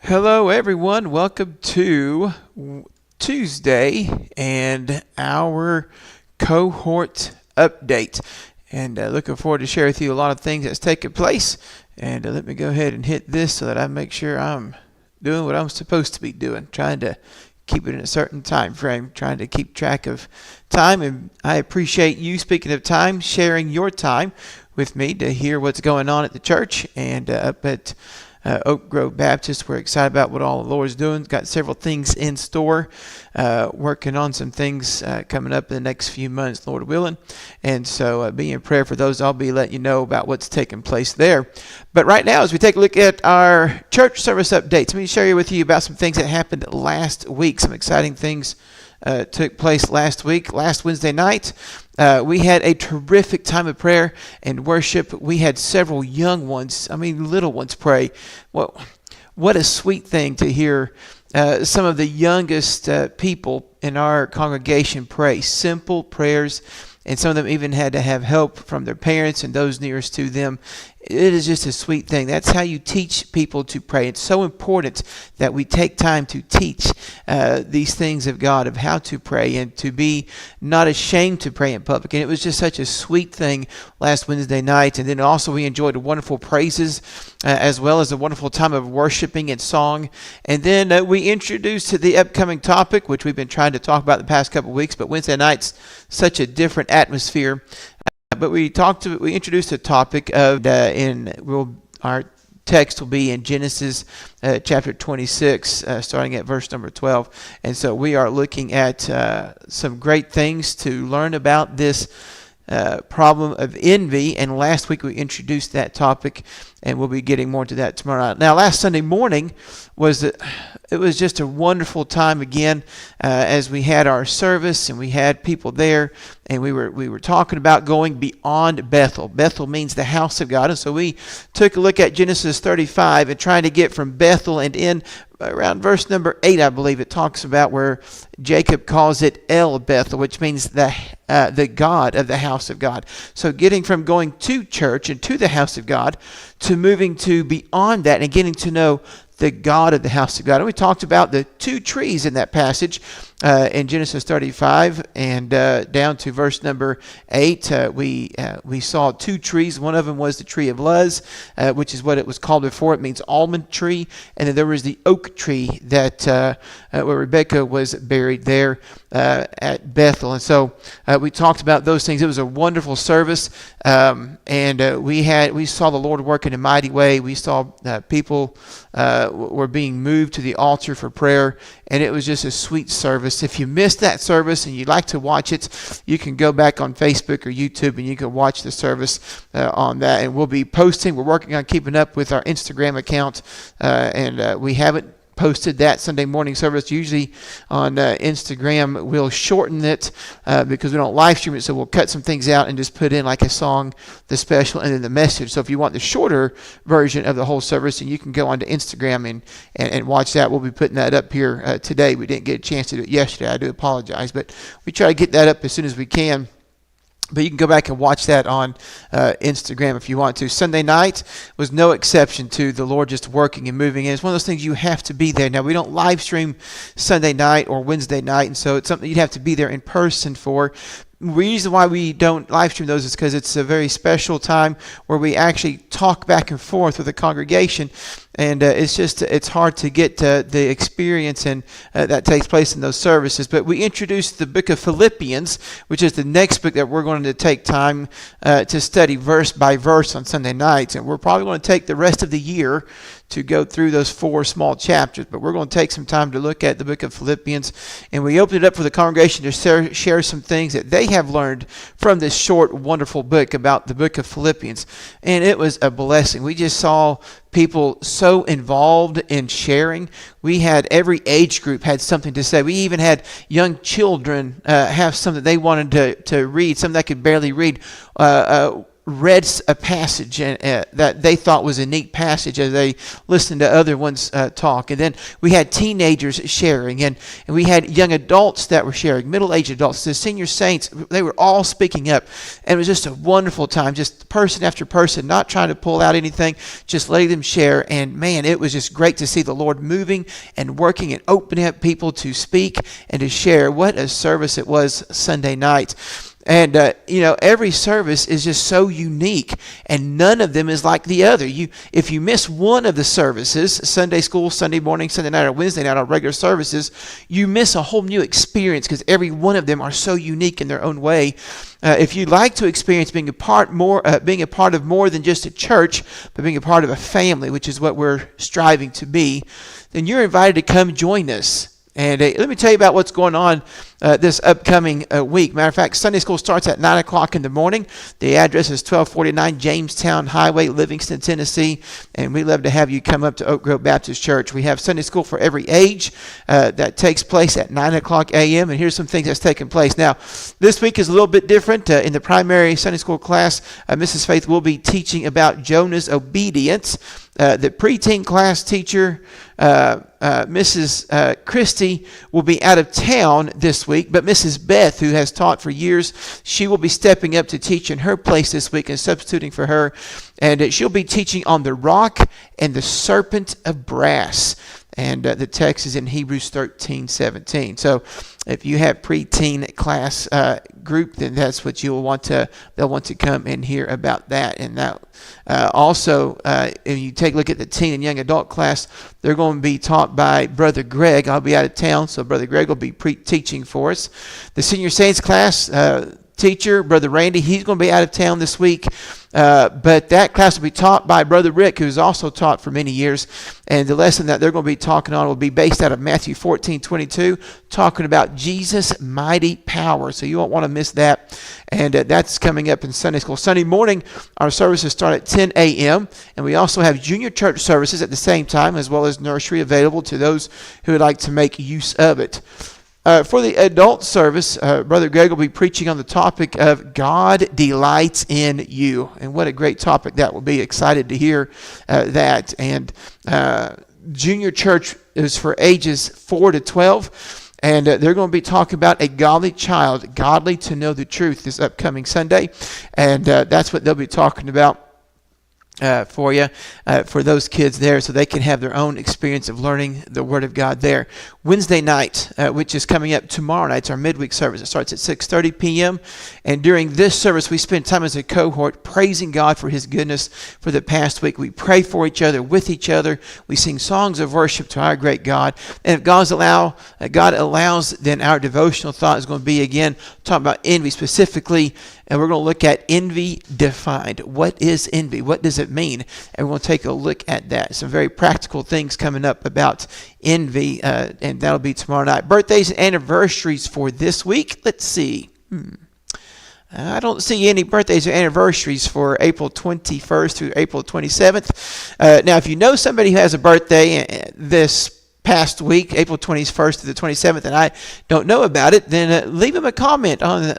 Hello, everyone. Welcome to Tuesday and our cohort update. And looking forward to share with you a lot of things that's taken place. And let me go ahead and hit this so that I make sure I'm doing what I'm supposed to be doing, trying to keep it in a certain time frame, trying to keep track of time. And I appreciate you, speaking of time, sharing your time with me to hear what's going on at the church and up at Oak Grove Baptist. We're excited about what all the Lord's doing. Got several things in store, working on some things coming up in the next few months, Lord willing. And so be in prayer for those. I'll be letting you know about what's taking place there. But right now, as we take a look at our church service updates, let me share with you about some things that happened last week. Some exciting things took place last week. Last Wednesday night, we had a terrific time of prayer and worship. We had several young ones, little ones, pray. What a sweet thing to hear some of the youngest people in our congregation pray simple prayers, and some of them even had to have help from their parents and those nearest to them. It is just a sweet thing. That's how you teach people to pray. It's so important that we take time to teach these things of God, of how to pray and to be not ashamed to pray in public. And it was just such a sweet thing last Wednesday night. And then also we enjoyed wonderful praises as well as a wonderful time of worshiping and song. And then we introduced to the upcoming topic, which we've been trying to talk about the past couple of weeks, but Wednesday night's such a different atmosphere. But we introduced a topic of our text will be in Genesis chapter 26, starting at verse number 12. And so we are looking at some great things to learn about this problem of envy. And last week we introduced that topic, and we'll be getting more to that tomorrow night. Now, last Sunday morning it was just a wonderful time again as we had our service and we had people there, and we were talking about going beyond Bethel. Bethel means the house of God, and so we took a look at Genesis 35 and trying to get from Bethel and in around verse number 8, I believe it talks about where Jacob calls it El Bethel, which means the God of the house of God. So getting from going to church and to the house of God to moving to beyond that and getting to know the God of the house of God. And we talked about the two trees in that passage in Genesis 35 and down to verse number 8. We saw two trees. One of them was the tree of Luz, which is what it was called before. It means almond tree. And then there was the oak tree that where Rebekah was buried there at Bethel. And so we talked about those things. It was a wonderful service, and we saw the Lord work in a mighty way. We saw people were being moved to the altar for prayer, and it was just a sweet service. If you missed that service and you'd like to watch it, you can go back on Facebook or YouTube and you can watch the service on that. And we'll be posting. We're working on keeping up with our Instagram account, and we haven't posted that Sunday morning service. Usually on Instagram we'll shorten it because we don't live stream it, so we'll cut some things out and just put in like a song, the special, and then the message. So if you want the shorter version of the whole service, and you can go onto Instagram and watch that. We'll be putting that up here today. We didn't get a chance to do it yesterday. I do apologize, but we try to get that up as soon as we can. But you can go back and watch that on Instagram if you want to. Sunday night was no exception to the Lord just working and moving. And it's one of those things you have to be there. Now, we don't live stream Sunday night or Wednesday night, and so it's something you'd have to be there in person for. The reason why we don't live stream those is because it's a very special time where we actually talk back and forth with the congregation, and it's hard to get the experience and that takes place in those services. But we introduced the book of Philippians, which is the next book that we're going to take time to study verse by verse on Sunday nights, and we're probably going to take the rest of the year to go through those 4 small chapters. But we're going to take some time to look at the book of Philippians, and we opened it up for the congregation to share some things that they have learned from this short, wonderful book about the book of Philippians. And it was a blessing. We just saw people so involved in sharing. We had every age group had something to say. We even had young children have something they wanted to read, something that could barely read. read a passage that they thought was a neat passage as they listened to other ones talk. And then we had teenagers sharing, and we had young adults that were sharing, middle-aged adults, the senior saints. They were all speaking up, and it was just a wonderful time, just person after person, not trying to pull out anything, just letting them share. And man, it was just great to see the Lord moving and working and opening up people to speak and to share. What a service it was Sunday night. And, every service is just so unique, and none of them is like the other. If you miss one of the services, Sunday school, Sunday morning, Sunday night, or Wednesday night, or regular services, you miss a whole new experience because every one of them are so unique in their own way. If you'd like to experience being a part of more than just a church, but being a part of a family, which is what we're striving to be, then you're invited to come join us. And let me tell you about what's going on this upcoming week. Matter of fact, Sunday school starts at 9 o'clock in the morning. The address is 1249 Jamestown Highway, Livingston, Tennessee. And we'd love to have you come up to Oak Grove Baptist Church. We have Sunday school for every age that takes place at 9 o'clock a.m. And here's some things that's taking place. Now, this week is a little bit different. In the primary Sunday school class, Mrs. Faith will be teaching about Jonah's obedience. The preteen class teacher, Mrs. Christie, will be out of town this week, but Mrs. Beth, who has taught for years, she will be stepping up to teach in her place this week and substituting for her, and she'll be teaching on the rock and the serpent of brass. And the text is in Hebrews 13:17. So if you have preteen class group, then that's what they'll want to come and hear about that. And that also, if you take a look at the teen and young adult class, they're going to be taught by Brother Greg. I'll be out of town, so Brother Greg will be teaching for us. The senior saints class teacher, Brother Randy, he's going to be out of town this week. But that class will be taught by Brother Rick, who's also taught for many years. And the lesson that they're going to be talking on will be based out of Matthew 14:22, talking about Jesus' mighty power. So you won't want to miss that. And that's coming up in Sunday school. Sunday morning, our services start at 10 a.m. And we also have junior church services at the same time, as well as nursery available to those who would like to make use of it. For the adult service, Brother Greg will be preaching on the topic of God delights in you. And what a great topic that will be. Excited to hear that. And junior church is for ages 4 to 12. And they're going to be talking about a godly child, godly to know the truth, this upcoming Sunday. And that's what they'll be talking about for you, for those kids there, so they can have their own experience of learning the Word of God there. Wednesday night, which is coming up tomorrow night, it's our midweek service. It starts at 6:30 p.m. And during this service, we spend time as a cohort praising God for His goodness for the past week. We pray for each other, with each other. We sing songs of worship to our great God. And if God allows, then our devotional thought is going to be, again, talking about envy specifically. And we're going to look at envy defined. What is envy? What does it mean? And we're going to take a look at that. Some very practical things coming up about envy, and that'll be tomorrow night. Birthdays and anniversaries for this week. Let's see. I don't see any birthdays or anniversaries for April 21st through April 27th. Now, if you know somebody who has a birthday this past week, April 21st to the 27th, and I don't know about it, then leave a comment on our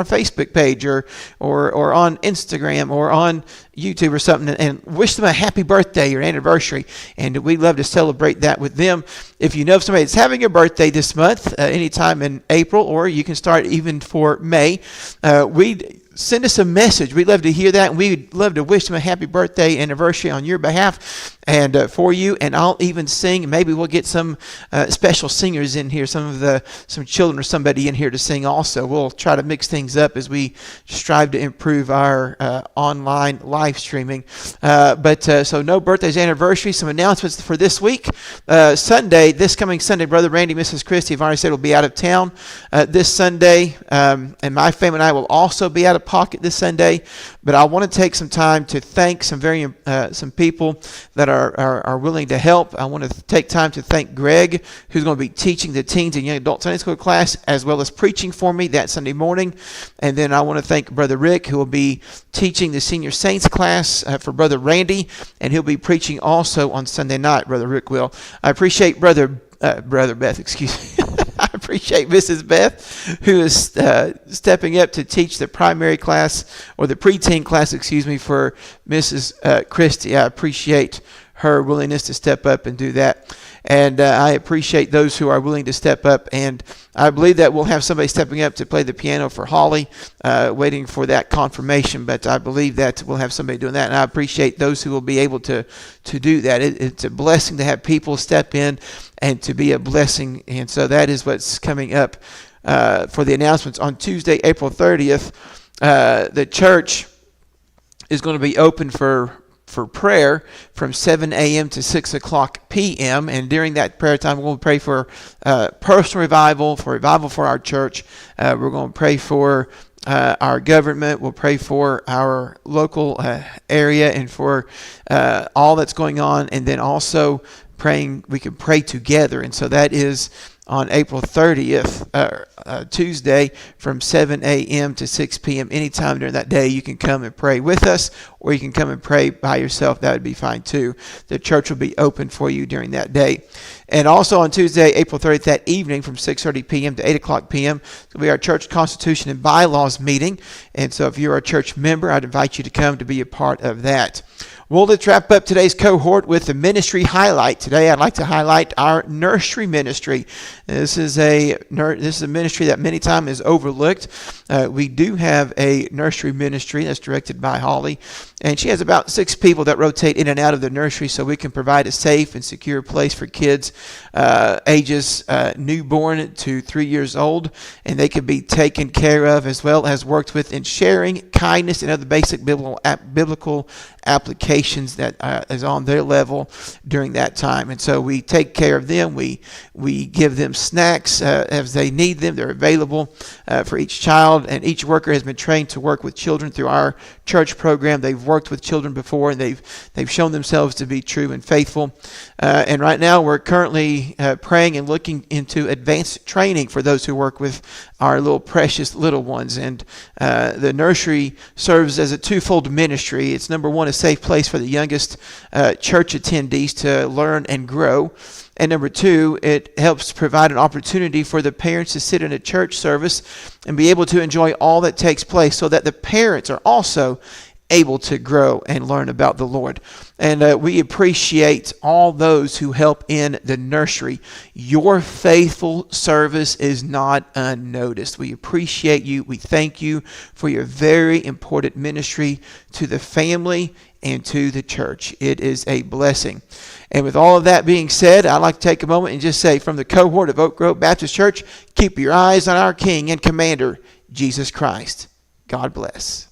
Facebook page or on Instagram or on YouTube or something, and wish them a happy birthday or anniversary. And we'd love to celebrate that with them. If you know of somebody that's having a birthday this month, anytime in April, or you can start even for May, send us a message. We'd love to hear that, and we'd love to wish them a happy birthday, anniversary on your behalf and for you. And I'll even sing. Maybe we'll get some special singers in here, some children or somebody in here to sing also. We'll try to mix things up as we strive to improve our online live streaming. So no birthdays, anniversaries. Some announcements for this week. This coming Sunday, Brother Randy, Mrs. Christie, have already said will be out of town this Sunday, and my family and I will also be out of pocket this Sunday. But I want to take some time to thank some people that are willing to help. I want to take time to thank Greg, who's going to be teaching the teens and young adult Sunday school class, as well as preaching for me that Sunday morning. And then I want to thank Brother Rick, who will be teaching the senior saints class for Brother Randy, and he'll be preaching also on Sunday night. Brother Rick will. I appreciate Brother Beth, excuse me. I appreciate Mrs. Beth, who is stepping up to teach the primary class, or the preteen class, for Mrs. Christie. I appreciate her willingness to step up and do that. And I appreciate those who are willing to step up. And I believe that we'll have somebody stepping up to play the piano for Holly, waiting for that confirmation. But I believe that we'll have somebody doing that. And I appreciate those who will be able to do that. It's a blessing to have people step in and to be a blessing. And so that is what's coming up for the announcements. On Tuesday, April 30th, the church is going to be open for prayer from 7 a.m. to 6 o'clock p.m. And during that prayer time, we'll pray for personal revival, for our church. We're going to pray for our government. We'll pray for our local area and for all that's going on. And then also praying, we can pray together. And so that is on April 30th, Tuesday, from 7 a.m. to 6 p.m. Anytime during that day, you can come and pray with us, or you can come and pray by yourself. That would be fine too. The church will be open for you during that day. And also on Tuesday, April 30th, that evening, from 6:30 p.m. to 8 o'clock p.m., it'll be our church constitution and bylaws meeting. And so if you're a church member, I'd invite you to come to be a part of that. Well, let's wrap up today's cohort with the ministry highlight. Today, I'd like to highlight our nursery ministry. This is a ministry that many times is overlooked. We do have a nursery ministry that's directed by Holly, and she has about 6 people that rotate in and out of the nursery, so we can provide a safe and secure place for kids ages newborn to 3 years old, and they can be taken care of, as well as worked with in sharing, kindness, and other basic biblical applications that is on their level during that time. And so we take care of them. We give them snacks as they need them. They're available for each child, and each worker has been trained to work with children through our church program. They've worked with children before, and they've shown themselves to be true and faithful. And right now we're currently praying and looking into advanced training for those who work with our little precious little ones. And the nursery serves as a twofold ministry. It's number one, a safe place for the youngest church attendees to learn and grow. And number two, it helps provide an opportunity for the parents to sit in a church service and be able to enjoy all that takes place, so that the parents are also able to grow and learn about the Lord. And we appreciate all those who help in the nursery. Your faithful service is not unnoticed. We appreciate you. We thank you for your very important ministry to the family and to the church. It is a blessing. And with all of that being said, I'd like to take a moment and just say, from the cohort of Oak Grove Baptist Church, keep your eyes on our King and Commander, Jesus Christ. God bless.